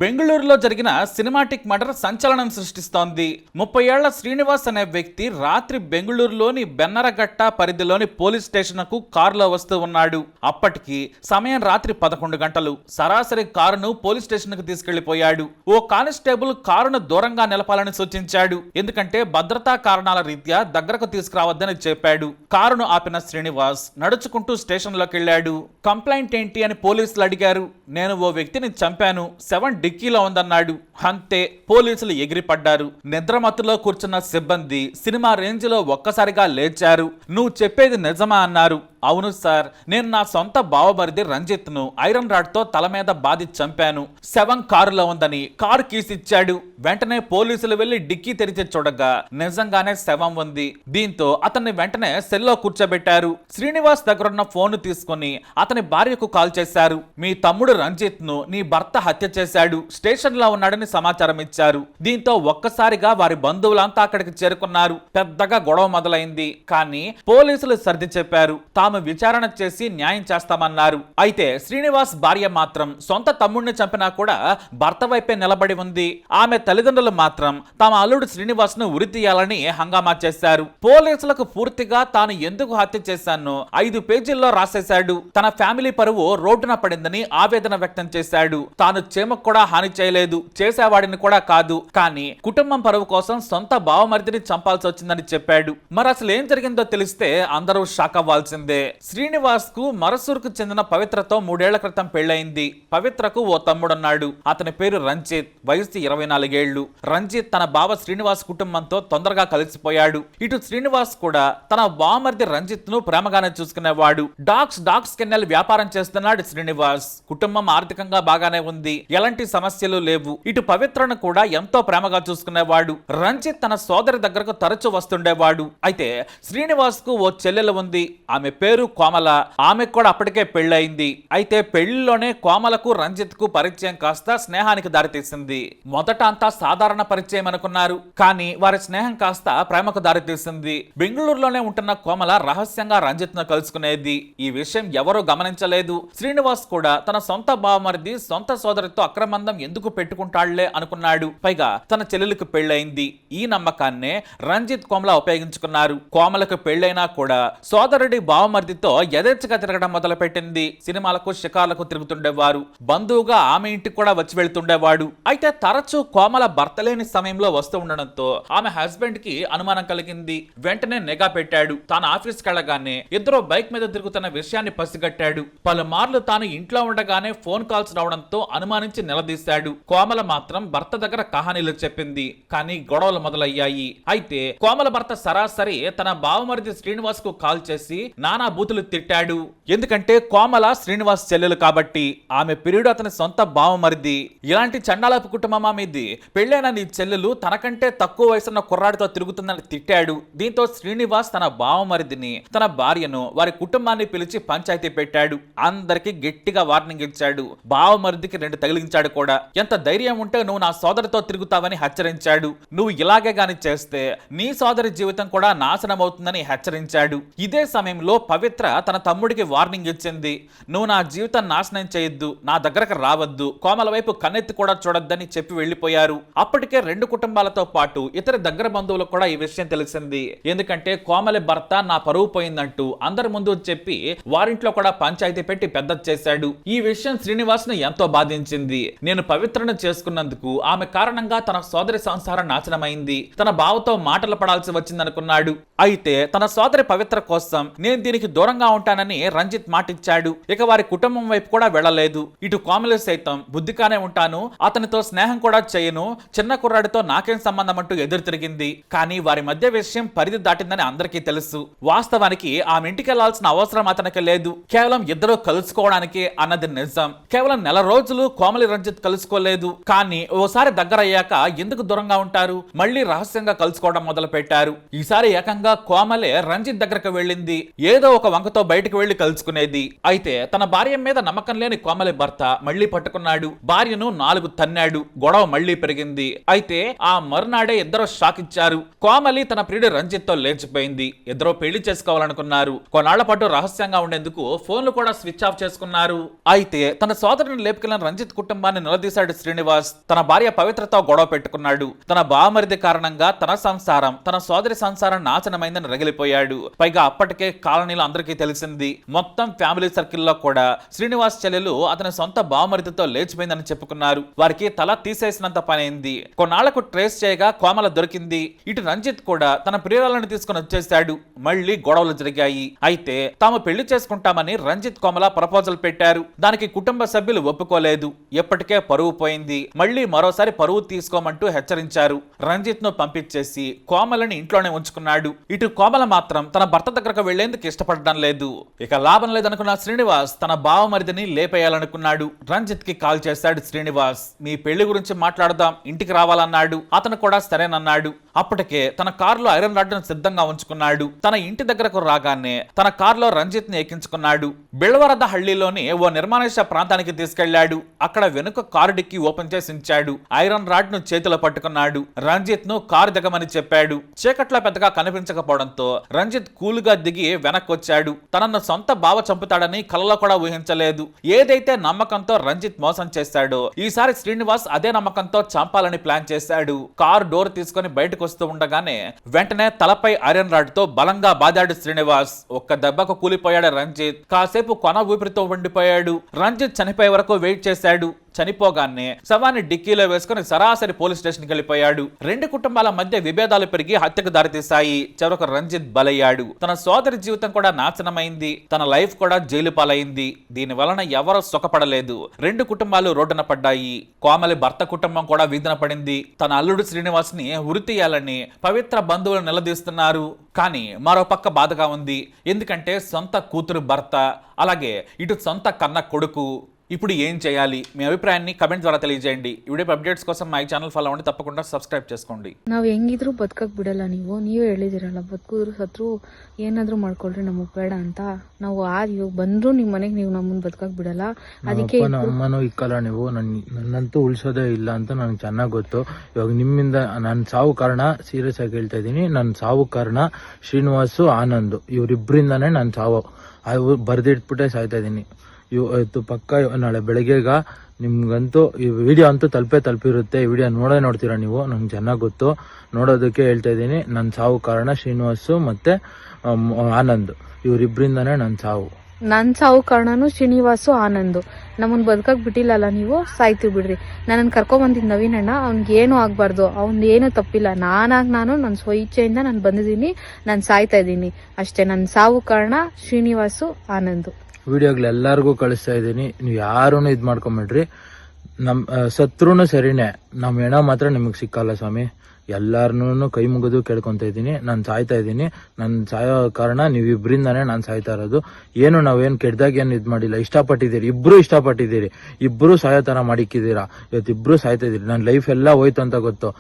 బెంగళూరులో జరిగిన cinematic murder సంచలనం సృష్టిస్తోంది. 30 ఏళ్ల శ్రీనివాస్ అనే వ్యక్తి రాత్రి బెంగళూరులోని బెన్నరగట్ట పరిధిలోని పోలీస్ స్టేషన్కు కారులో వస్తూ ఉన్నాడు. అప్పటికి సమయం రాత్రి 11 గంటలు. సరాసరి కారును పోలీస్ స్టేషన్కు తీసుకెళ్లిపోయాడు. ఓ కానిస్టేబుల్ కారును దూరంగా నిలపాలని సూచించాడు. ఎందుకంటే భద్రతా కారణాల రీత్యా దగ్గరకు తీసుకురావద్దని చెప్పాడు. కారును ఆపిన శ్రీనివాస్ నడుచుకుంటూ స్టేషన్లోకి వెళ్లాడు. కంప్లైంట్ ఏంటి అని పోలీసులు అడిగారు. నేను ఓ వ్యక్తిని చంపాను, శవం డిక్కీలో ఉందన్నాడు. అంతే, పోలీసులు ఎగిరిపడ్డారు. నిద్రమత్తులో కూర్చున్న సిబ్బంది సినిమా రేంజ్ లో ఒక్కసారిగా లేచారు. నువ్వు చెప్పేది నిజమా అన్నారు. అవును సార్, నేను నా సొంత బావమరిది రంజిత్ ను ఐరన్ రాడ్ తో తల మీద బాధి చంపాను. శవం కారులో ఉందని కారు కీస్ ఇచ్చాడు. వెంటనే పోలీసులు వెళ్లి డిక్కీ తెరిచి చూడగా నిజంగానే శవం ఉంది. దీంతో అతన్ని వెంటనే సెల్లో కూర్చోబెట్టారు. శ్రీనివాస్ దగ్గరున్న ఫోన్ తీసుకుని అతని భార్యకు కాల్ చేశారు. మీ తమ్ముడు రంజిత్ ను నీ భర్త హత్య చేశాడు, స్టేషన్ లో ఉన్నాడని సమాచారం ఇచ్చారు. దీంతో ఒక్కసారిగా వారి బంధువులంతా అక్కడికి చేరుకున్నారు. పెద్దగా గొడవ మొదలైంది. కానీ పోలీసులు సర్ది చెప్పారు. తాము విచారణ చేసి న్యాయం చేస్తామన్నారు. అయితే శ్రీనివాస్ భార్య మాత్రం సొంత తమ్ముడిని చంపినా కూడా భర్త వైపే నిలబడి ఉంది. ఆమె తల్లిదండ్రులు మాత్రం తమ అల్లుడు శ్రీనివాస్ ను ఉరి తీయాలని హంగామా చేశారు. పోలీసులకు పూర్తిగా తాను ఎందుకు హత్య చేశానో 5 పేజీల్లో రాసేశాడు. తన ఫ్యామిలీ పరువు రోడ్డున పడిందని ఆవేదన వ్యక్తం చేశాడు. తాను చీమకు కూడా హాని చేయలేదు, చేసేవాడిని కూడా కాదు, కానీ కుటుంబం పరువు కోసం సొంత బావమరిదిని చంపాల్సి వచ్చిందని చెప్పాడు. మరి అసలు ఏం జరిగిందో తెలిస్తే అందరూ షాక్ అవ్వాల్సిందే. శ్రీనివాస్ కు మరసూరుకు చెందిన పవిత్రతో 3 ఏళ్ల క్రితం పెళ్లైంది. పవిత్రకు ఓ తమ్ముడున్నాడు. అతని పేరు రంజిత్, వయసు 24 ఏళ్లు. రంజిత్ తన బావ శ్రీనివాస్ కుటుంబంతో తొందరగా కలిసిపోయాడు. ఇటు శ్రీనివాస్ కూడా తన బావమరిది రంజిత్ ను ప్రేమగానే చూసుకునేవాడు. డాగ్స్ కెన్నెల్ వ్యాపారం చేస్తున్నాడు శ్రీనివాస్. కుటుంబం ఆర్థికంగా బాగానే ఉంది, ఎలాంటి సమస్యలు లేవు. ఇటు పవిత్రను కూడా ఎంతో ప్రేమగా చూసుకునేవాడు. రంజిత్ తన సోదరి దగ్గరకు తరచూ వస్తుండేవాడు. అయితే శ్రీనివాస్ కు ఓ చెల్లెలు ఉంది. ఆమె పేరు కోమల. ఆమెకు కూడా అప్పటికే పెళ్లయింది. అయితే పెళ్లిలోనే కోమలకు రంజిత్ కు పరిచయం కాస్త స్నేహానికి దారితీసింది. మొదట అంతా సాధారణ పరిచయం అనుకున్నారు, కానీ వారి స్నేహం కాస్త ప్రేమకు దారితీసింది. బెంగళూరులోనే ఉంటున్న కోమల రహస్యంగా రంజిత్ ను కలుసుకునేది. ఈ విషయం ఎవరూ గమనించలేదు. శ్రీనివాస్ కూడా తన సొంత బావమరిది సొంత సోదరితో అక్రమందం ఎందుకు పెట్టుకుంటాళ్లే అనుకున్నాడు. పైగా తన చెల్లెలకు పెళ్లైంది. ఈ నమ్మకాన్నే రంజిత్ కోమల ఉపయోగించుకున్నారు. కోమలకు పెళ్లైనా కూడా సోదరుడి బావమరిదితో యథేచ్ఛగా తిరగడం మొదలుపెట్టింది. సినిమాలకు షికార్లకు తిరుగుతుండేవారు. బంధువుగా ఆమె ఇంటికి కూడా వచ్చి వెళ్తుండేవాడు. అయితే తరచూ కోమల భర్త లేని సమయంలో వస్తూ ఉండడంతో ఆమె హస్బెండ్ కి అనుమానం కలిగింది. వెంటనే నిఘా పెట్టాడు. తాను ఆఫీస్కి వెళ్ళగానే ఇద్దరు బైక్ మీద తిరుగుతున్న విషయాన్ని పసిగట్టాడు. పలుమార్లు తాను ఇంట్లో ఉండగానే ఫోన్ కాల్స్ రావడంతో అనుమానించి నిలదీశాడు. కోమల మాత్రం భర్త దగ్గర కహానీలు చెప్పింది. కానీ గొడవలు మొదలయ్యాయి. అయితే కోమల భర్త సరాసరి తన బావమరిది శ్రీనివాస్ కు కాల్ చేసి నానా బూతులు తిట్టాడు. ఎందుకంటే కోమల శ్రీనివాస్ చెల్లెలు కాబట్టి. ఆమె పిరియుడు అతని సొంత బావమరిది. ఇలాంటి చండాలపు కుటుంబమా మీది? పెళ్ళైన నీ చెల్లెలు తనకంటే తక్కువ వయసున్న కుర్రాడితో తిరుగుతుందని తిట్టాడు. దీంతో శ్రీనివాస్ తన బావమరిదిని, తన భార్యను, వారి కుటుంబాన్ని పిలిచి పంచాయతీ పెట్టాడు. అందరికి గట్టిగా వార్నింగ్ ఇచ్చాడు. బావమరిదికి 2 తగిలించాడు కూడా. ఎంత ధైర్యం ఉంటే నువ్వు నా సోదరితో తిరుగుతావని హెచ్చరించాడు. నువ్వు ఇలాగే గాని చేస్తే నీ సోదరి జీవితం కూడా నాశనం అవుతుందని హెచ్చరించాడు. ఇదే సమయంలో పవిత్ర తన తమ్ముడికి వార్నింగ్ ఇచ్చింది. నువ్వు నా జీవితం నాశనం చేయొద్దు, నా దగ్గరకు రావద్దు, కోమల వైపు కన్నెత్తి కూడా చూడొద్దని చెప్పి వెళ్లిపోయారు. అప్పటికే 2 కుటుంబాలతో పాటు ఇతర దగ్గర బంధువులకు కూడా ఈ విషయం తెలిసింది. ఎందుకంటే కోమలి భర్త నా పరువు పోయిందంటూ అందరి ముందు చెప్పి వారింట్లో కూడా పంచాయతీ పెట్టి పెద్ద చేశాడు. ఈ విషయం శ్రీనివాస్ ను ఎంతో బాధించింది. నేను పవిత్రను చేసుకున్నందుకు ఆమె కారణంగా తన సోదరి సంసారం నాశనమైంది, తన బావతో మాటలు పడాల్సి వచ్చిందనుకున్నాడు. అయితే తన సోదరి పవిత్ర కోసం నేను దీనికి దూరంగా ఉంటానని రంజిత్ మాటిచ్చాడు. ఇక వారి కుటుంబం వైపు కూడా వెళ్ళలేదు. ఇటు కోమలి సైతం బుద్ధిగానే ఉంటాను, అతనితో స్నేహం కూడా చేయను, చిన్న కుర్రాడితో నాకేం సంబంధం అంటూ ఎదురు తిరిగింది. కానీ వారి మధ్య విషయం పరిధి దాటిందని అందరికీ తెలుసు. వాస్తవానికి ఆమె ఇంటికి వెళ్లాల్సిన అవసరం అతనికి లేదు. కేవలం ఇద్దరు కలుసుకోవడానికి అన్నది నిజం. కేవలం 1 రోజులు కోమలి రంజిత్ కలుసుకోలేదు. కానీ ఓసారి దగ్గర అయ్యాక ఎందుకు దూరంగా ఉంటారు? మళ్ళీ రహస్యంగా కలుసుకోవడం మొదలు పెట్టారు. ఈసారి ఏకంగా కోమలే రంజిత్ దగ్గరకు వెళ్ళింది. ఏదో ఒక వంకతో బయటకు వెళ్లి కలుసుకునేది. అయితే తన భార్య మీద నమ్మకం లేని కోమలి భర్త మళ్లీ పట్టుకున్నాడు. భార్యను 4 తన్నాడు. గొడవ మళ్లీ పెరిగింది. అయితే ఆ మరునాడే ఇద్దరు షాక్ ఇచ్చారు. కోమలి తన ప్రియుడు రంజిత్ తో లేచిపోయింది. ఇద్దరు పెళ్లి చేసుకోవాలనుకున్నారు. కొన్నాళ్ల పాటు రహస్యంగా ఉండేందుకు ఫోన్లు కూడా స్విచ్ ఆఫ్ చేసుకున్నారు. అయితే తన సోదరుని లేపుకెళ్లిన రంజిత్ కుటుంబాన్ని నిలదీశాడు శ్రీనివాస్. తన భార్య పవిత్రతో గొడవ పెట్టుకున్నాడు. తన బావమరిది కారణంగా తన సంసారం, తన సోదరి సంసారం నాశనమైందని రగిలిపోయాడు. పైగా అప్పటికే కాలనీలో అందరికీ తెలిసింది. మొత్తం ఫ్యామిలీ సర్కిల్లో కూడా శ్రీనివాస్ చెల్లెలు అతని సొంత బావమరిదితో లేచిపోయిందని చెప్పుకున్నారు. వారికి తల తీసేసినంత పనైంది. కొన్నాళ్లకు ట్రేస్ చేయగా కోమల దొరికింది. ఇటు రంజిత్ కూడా తన ప్రియురాలను తీసుకుని వచ్చేశాడు. మళ్లీ గొడవలు జరిగాయి. అయితే తాము పెళ్లి చేసుకుంటామని రంజిత్ కోమల ప్రపోజల్ పెట్టారు. దానికి కుటుంబ సభ్యులు ఒప్పుకోలేదు. ఎప్పటికే పరువు పోయింది. మళ్లీ మరోసారి పరువు తీసుకోమంటూ హెచ్చరించారు. రంజిత్ ను పంపించేసి కోమలని ఇంట్లోనే ఉంచుకున్నాడు. ఇటు కోమల మాత్రం తన భర్త దగ్గరకు వెళ్లేందుకు ఇష్టపడడం లేదు. ఇక లాభం లేదనుకున్న శ్రీనివాస్ తన బావమరిదిని లేపేయాలనుకున్నాడు. రంజిత్ కి కాల్ చేశాడు శ్రీనివాస్. మీ పెళ్లి గురించి మాట్లాడదాం, ఇంటికి రావాలన్నాడు. అతను కూడా సరేనన్నాడు. అప్పటికే తన కారులో ఐరన్ రాడ్ను సిద్ధంగా ఉంచుకున్నాడు. తన ఇంటి దగ్గరకు రాగానే తన కారులో రంజిత్ ని ఎక్కించుకున్నాడు. బిళ్లవరద హళ్లిలోని ఓ నిర్మానుష్య ప్రాంతానికి తీసుకెళ్లాడు. అక్కడ వెనుక కారు డిక్కీ ఓపెన్ చేసి ఉంచాడు. ఐరన్ రాడ్ ను చేతిలో పట్టుకున్నాడు. రంజిత్ ను కారు దిగమని చెప్పాడు. చీకట్లో పెద్దగా కనిపించకపోవడంతో రంజిత్ కూలుగా దిగి వెనక్కి వచ్చాడు. తనను సొంత బావ చంపుతాడని కలలో కూడా ఊహించలేదు. ఏదైతే నమ్మకంతో రంజిత్ మోసం చేశాడో ఈసారి శ్రీనివాస్ అదే నమ్మకంతో చంపాలని ప్లాన్ చేశాడు. కారు డోర్ తీసుకుని బయటకు వస్తూ ఉండగానే వెంటనే తలపై ఐరన్ రాడ్ తో బలంగా బాదాడు శ్రీనివాస్. ఒక్క దెబ్బకు కూలిపోయాడు రంజిత్. కాసేపు కొన ఊపిరితో ఉండిపోయాడు. రంజిత్ చనిపోయే వరకు వెయిట్ చేశాడు. చనిపోగానే శవాన్ని డిక్కీలో వేసుకుని సరాసరి పోలీస్ స్టేషన్కి వెళ్ళిపోయాడు. రెండు కుటుంబాల మధ్య విభేదాలు పెరిగి హత్యకు దారితీశాయి. చివరకు రంజిత్ బలయ్యాడు. తన సోదరి జీవితం కూడా నాశనమైంది. తన లైఫ్ కూడా జైలు పాలైంది. దీని వలన ఎవరూ సుఖపడలేదు. రెండు కుటుంబాలు రోడ్డున పడ్డాయి. కోమలి భర్త కుటుంబం కూడా వీధిన పడింది. తన అల్లుడు శ్రీనివాస్ ని ఉరితీయాలని పవిత్ర బంధువులు నిలదీస్తున్నారు. కానీ మరో పక్క బాధగా ఉంది. ఎందుకంటే సొంత కూతురు భర్త, అలాగే ఇటు సొంత కన్న కొడుకు. ఇప్పుడు ఏం చేయాలి? మీ అభిప్రాయాన్ని కమెంట్ ద్వారా తెలియజేయండి. వీడియో అప్డేట్స్ కోసం మై ఛానల్ ಫಾಲೋ ಮಾಡಿ ತಪ್ಪకుండా ಸಬ್ಸ್ಕ್ರೈಬ್ చేసుకోండి. ನಾವು ಹೆಂಗಿದ್ರು ಬದುಕಕ್ ಬಿಡಲ್ಲ. ನೀವೇ ಹೇಳಿದಿರಲ್ಲ, ಬದುಕಿದ್ರು ಸತ್ರು ಏನಾದ್ರೂ ಮಾಡ್ಕೊಳ್ರಿ, ನಮಗ್ ಬೇಡ ಅಂತ. ನಾವು ಇವಾಗ ಬಂದ್ರು ನಿಮ್ ಮನೆಗೆ ನೀವು ನಮ್ಮನ್ನ ಬದುಕಕ್ ಬಿಡಲ್ಲ. ಅದಕ್ಕೆ ಅಮ್ಮನೂ ಇಕ್ಕಲ್ಲ. ನೀವು ನನ್ನಂತೂ ಉಳಿಸೋದೇ ಇಲ್ಲ ಅಂತ ನನಗೆ ಚೆನ್ನಾಗಿ ಗೊತ್ತು. ಇವಾಗ ನಿಮ್ಮಿಂದ ನನ್ನ ಸಾವು ಕಾರಣ ಸೀರಿಯಸ್ ಆಗಿ ಹೇಳ್ತಾ ಇದೀನಿ. ನನ್ನ ಸಾವು ಕಾರಣ ಶ್ರೀನಿವಾಸು, ಆನಂದ್, ಇವರಿಬ್ಬರಿಂದಾನೇ ನನ್ನ ಸಾವು. ಬರ್ದಿಟ್ಬಿಟ್ಟೆ ಸಾಯ್ತಾ ಇದೀನಿ. ಇವತ್ತು ಪಕ್ಕ ನಾಳೆ ಬೆಳಗ್ಗೆಗ ನಿಮ್ಗಂತೂ ಈ ವಿಡಿಯೋ ಅಂತೂ ತಲುಪಿರುತ್ತೆ. ಈ ವಿಡಿಯೋ ನೋಡ್ತೀರಾ ನೀವು, ನಂಗೆ ಚೆನ್ನಾಗಿ ಗೊತ್ತು. ನೋಡೋದಕ್ಕೆ ಹೇಳ್ತಾ ಇದ್ದೀನಿ. ನನ್ನ ಸಾವು ಕಾರಣ ಶ್ರೀನಿವಾಸು ಮತ್ತೆ ಆನಂದ್, ಇವರಿಬ್ಬರಿಂದಾನೇ ನನ್ನ ಸಾವು. ನನ್ ಸಾವು ಕಾರಣನು ಶ್ರೀನಿವಾಸು, ಆನಂದ್. ನಮ್ಮನ್ ಬದುಕಕ್ ಬಿಟ್ಟಿಲ್ಲಲ್ಲ, ನೀವು ಸಾಯ್ತೀವಿ ಬಿಡ್ರಿ. ನನ್ನ ಕರ್ಕೊಂಬಂದಿದ್ ನವೀನ್ ಅಣ್ಣ, ಅವ್ನಿಗೆ ಏನು ಆಗ್ಬಾರ್ದು, ಅವ್ನ್ ಏನು ತಪ್ಪಿಲ್ಲ. ನಾನು ನನ್ನ ಸ್ವಇಚ್ಛೆಯಿಂದ ನಾನು ಬಂದಿದ್ದೀನಿ, ನಾನು ಸಾಯ್ತಾ ಇದ್ದೀನಿ ಅಷ್ಟೇ. ನನ್ನ ಸಾವು ಕಾರಣ ಶ್ರೀನಿವಾಸು, ಆನಂದ್. ವಿಡಿಯೋಗಳೆಲ್ಲರಿಗೂ ಕಳಿಸ್ತಾ ಇದ್ದೀನಿ. ನೀವು ಯಾರೂ ಇದ್ ಮಾಡ್ಕೊಂಬಿಡ್ರಿ. ಸತ್ರುನು ಸರಿನೇ, ನಮ್ ಹೆಣ ಮಾತ್ರ ನಿಮಗ್ ಸಿಕ್ಕಲ್ಲ ಸ್ವಾಮಿ. ಎಲ್ಲಾರನ್ನೂ ಕೈ ಮುಗಿದು ಕೇಳ್ಕೊಂತ ಇದ್ದೀನಿ. ನಾನು ಸಾಯ್ತಾ ಇದ್ದೀನಿ. ನನ್ನ ಸಾಯೋ ಕಾರಣ ನೀವಿಬ್ರಿಂದಾನೇ ನಾನು ಸಾಯ್ತಾ ಇರೋದು. ಏನು ನಾವೇನು ಕೆಟ್ಟದಾಗ ಏನು ಇದ್ ಮಾಡಿಲ್ಲ. ಇಷ್ಟಪಟ್ಟಿದ್ದೀರಿ, ಇಬ್ರು ಸಾಯೋ ತರ ಮಾಡಿಕ್ಕಿದ್ದೀರಾ. ಇವತ್ತಿಬ್ರು ಸಾಯ್ತಾ ಇದೀರಿ. ನನ್ನ ಲೈಫ್ ಎಲ್ಲ ಹೋಯ್ತು ಅಂತ ಗೊತ್ತು.